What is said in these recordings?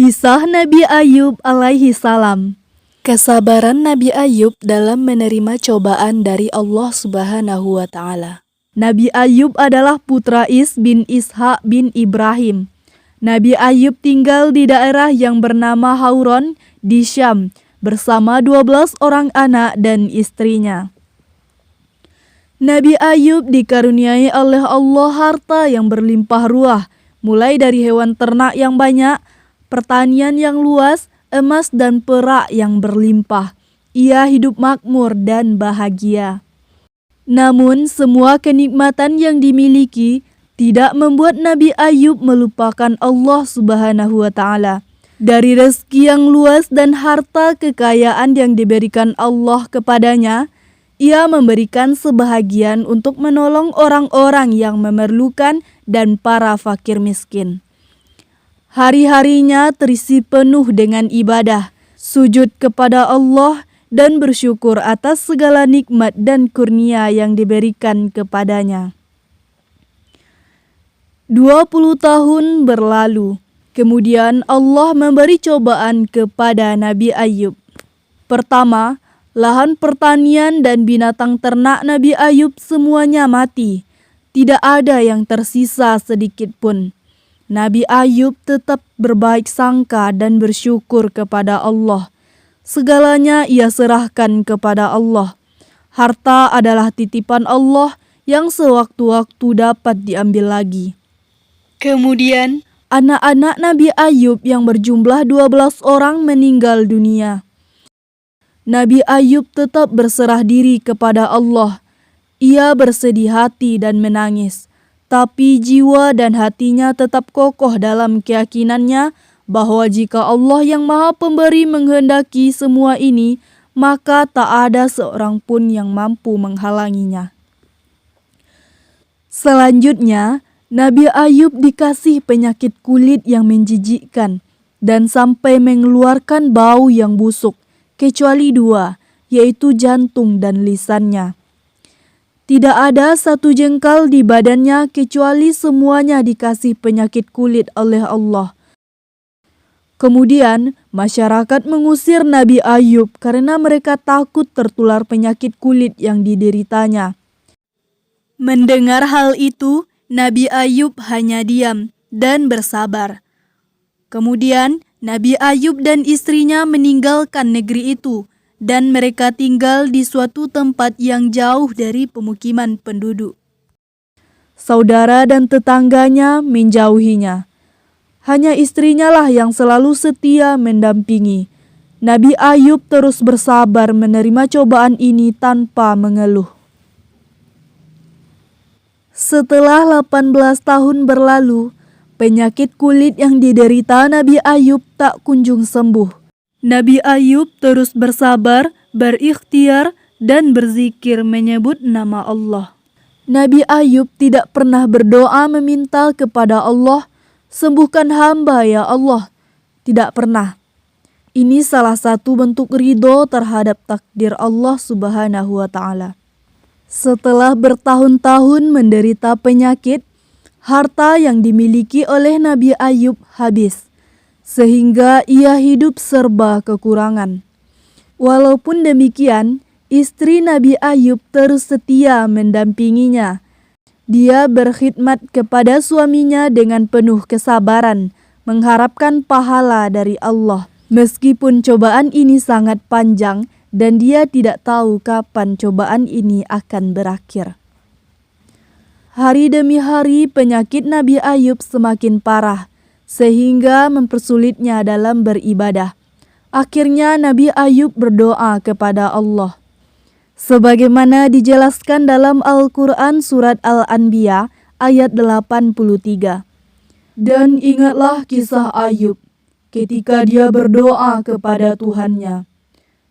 Kisah Nabi Ayub alaihi salam. Kesabaran Nabi Ayub dalam menerima cobaan dari Allah Subhanahu wa Ta'ala. Nabi Ayub adalah putra Is bin Ishaq bin Ibrahim. Nabi Ayub tinggal di daerah yang bernama Hauron di Syam bersama 12 orang anak dan istrinya. Nabi Ayub dikaruniai oleh Allah harta yang berlimpah ruah, mulai dari hewan ternak yang banyak, pertanian yang luas, emas dan perak yang berlimpah. Ia hidup makmur dan bahagia. Namun semua kenikmatan yang dimiliki tidak membuat Nabi Ayub melupakan Allah Subhanahu wa Ta'ala. Dari rezeki yang luas dan harta kekayaan yang diberikan Allah kepadanya, ia memberikan sebahagian untuk menolong orang-orang yang memerlukan dan para fakir miskin. Hari-harinya terisi penuh dengan ibadah, sujud kepada Allah, dan bersyukur atas segala nikmat dan kurnia yang diberikan kepadanya. 20 tahun berlalu, kemudian Allah memberi cobaan kepada Nabi Ayub. Pertama, lahan pertanian dan binatang ternak Nabi Ayub semuanya mati. Tidak ada yang tersisa sedikit pun. Nabi Ayub tetap berbaik sangka dan bersyukur kepada Allah. Segalanya ia serahkan kepada Allah. Harta adalah titipan Allah yang sewaktu-waktu dapat diambil lagi. Kemudian, anak-anak Nabi Ayub yang berjumlah 12 orang meninggal dunia. Nabi Ayub tetap berserah diri kepada Allah. Ia bersedih hati dan menangis. Tapi jiwa dan hatinya tetap kokoh dalam keyakinannya bahwa jika Allah yang Maha Pemberi menghendaki semua ini, maka tak ada seorang pun yang mampu menghalanginya. Selanjutnya, Nabi Ayub dikasih penyakit kulit yang menjijikkan dan sampai mengeluarkan bau yang busuk, kecuali 2, yaitu jantung dan lisannya. Tidak ada satu jengkal di badannya kecuali semuanya dikasih penyakit kulit oleh Allah. Kemudian masyarakat mengusir Nabi Ayub karena mereka takut tertular penyakit kulit yang dideritanya. Mendengar hal itu, Nabi Ayub hanya diam dan bersabar. Kemudian Nabi Ayub dan istrinya meninggalkan negeri itu, dan mereka tinggal di suatu tempat yang jauh dari pemukiman penduduk. Saudara dan tetangganya menjauhinya. Hanya istrinya lah yang selalu setia mendampingi. Nabi Ayub terus bersabar menerima cobaan ini tanpa mengeluh. Setelah 18 tahun berlalu, penyakit kulit yang diderita Nabi Ayub tak kunjung sembuh. Nabi Ayub terus bersabar, berikhtiar, dan berzikir menyebut nama Allah. Nabi Ayub tidak pernah berdoa meminta kepada Allah, "Sembuhkan hamba ya Allah." Tidak pernah. Ini salah satu bentuk ridho terhadap takdir Allah Subhanahu wa Ta'ala. Setelah bertahun-tahun menderita penyakit, harta yang dimiliki oleh Nabi Ayub habis, sehingga ia hidup serba kekurangan. Walaupun demikian, istri Nabi Ayub terus setia mendampinginya. Dia berkhidmat kepada suaminya dengan penuh kesabaran, mengharapkan pahala dari Allah. Meskipun cobaan ini sangat panjang dan dia tidak tahu kapan cobaan ini akan berakhir. Hari demi hari penyakit Nabi Ayub semakin parah, sehingga mempersulitnya dalam beribadah. Akhirnya Nabi Ayub berdoa kepada Allah. Sebagaimana dijelaskan dalam Al-Quran surat Al-Anbiya ayat 83. Dan ingatlah kisah Ayub ketika dia berdoa kepada Tuhannya.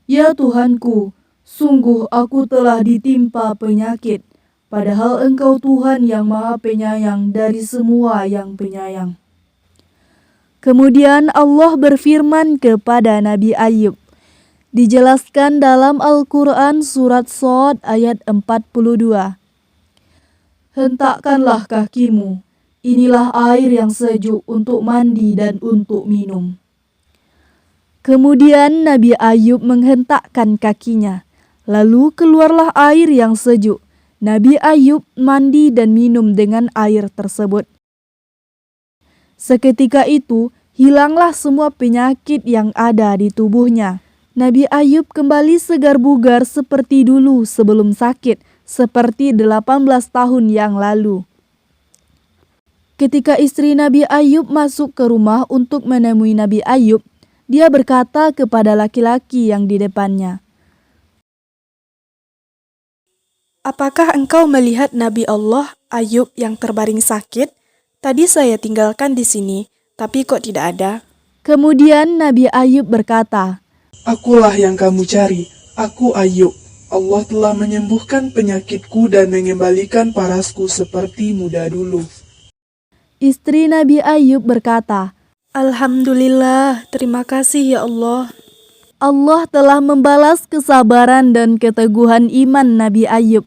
Ya Tuhanku, sungguh aku telah ditimpa penyakit, padahal Engkau Tuhan yang Maha Penyayang dari semua yang penyayang. Kemudian Allah berfirman kepada Nabi Ayub. Dijelaskan dalam Al-Quran surat Shad ayat 42. Hentakkanlah kakimu, inilah air yang sejuk untuk mandi dan untuk minum. Kemudian Nabi Ayub menghentakkan kakinya, lalu keluarlah air yang sejuk. Nabi Ayub mandi dan minum dengan air tersebut. Seketika itu, hilanglah semua penyakit yang ada di tubuhnya. Nabi Ayub kembali segar bugar seperti dulu sebelum sakit, seperti 18 tahun yang lalu. Ketika istri Nabi Ayub masuk ke rumah untuk menemui Nabi Ayub, dia berkata kepada laki-laki yang di depannya, "Apakah engkau melihat Nabi Allah Ayub yang terbaring sakit? Tadi saya tinggalkan di sini, tapi kok tidak ada?" Kemudian Nabi Ayub berkata, Akulah yang kamu cari, aku Ayub. Allah telah menyembuhkan penyakitku dan mengembalikan parasku seperti muda dulu. Istri Nabi Ayub berkata, "Alhamdulillah, terima kasih ya Allah." Allah telah membalas kesabaran dan keteguhan iman Nabi Ayub.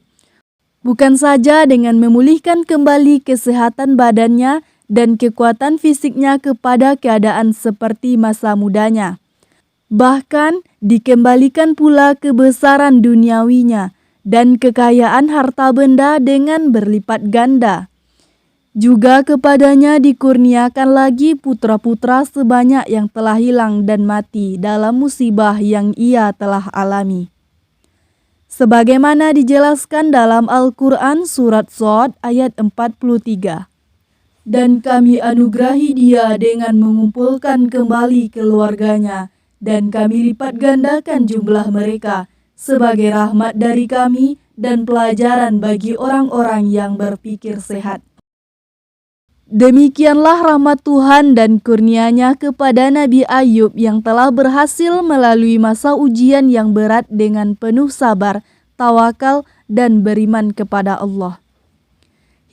Bukan saja dengan memulihkan kembali kesehatan badannya dan kekuatan fisiknya kepada keadaan seperti masa mudanya. Bahkan dikembalikan pula kebesaran duniawinya dan kekayaan harta benda dengan berlipat ganda. Juga kepadanya dikurniakan lagi putra-putra sebanyak yang telah hilang dan mati dalam musibah yang ia telah alami. Sebagaimana dijelaskan dalam Al-Quran surat Shad ayat 43. Dan kami anugerahi dia dengan mengumpulkan kembali keluarganya, dan kami lipat gandakan jumlah mereka sebagai rahmat dari kami dan pelajaran bagi orang-orang yang berpikir sehat. Demikianlah rahmat Tuhan dan kurnia-Nya kepada Nabi Ayub yang telah berhasil melalui masa ujian yang berat dengan penuh sabar, tawakal, dan beriman kepada Allah.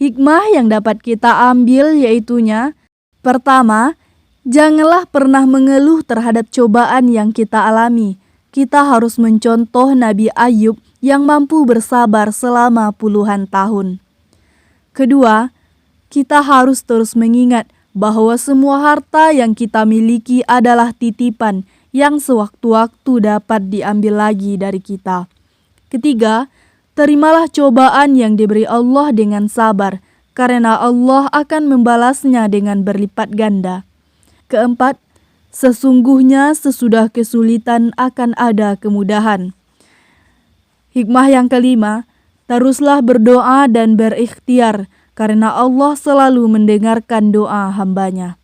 Hikmah yang dapat kita ambil yaitunya, pertama, janganlah pernah mengeluh terhadap cobaan yang kita alami. Kita harus mencontoh Nabi Ayub yang mampu bersabar selama puluhan tahun. Kedua, kita harus terus mengingat bahwa semua harta yang kita miliki adalah titipan yang sewaktu-waktu dapat diambil lagi dari kita. Ketiga, terimalah cobaan yang diberi Allah dengan sabar, karena Allah akan membalasnya dengan berlipat ganda. Keempat, sesungguhnya sesudah kesulitan akan ada kemudahan. Hikmah yang kelima, teruslah berdoa dan berikhtiar, karena Allah selalu mendengarkan doa hamba-Nya.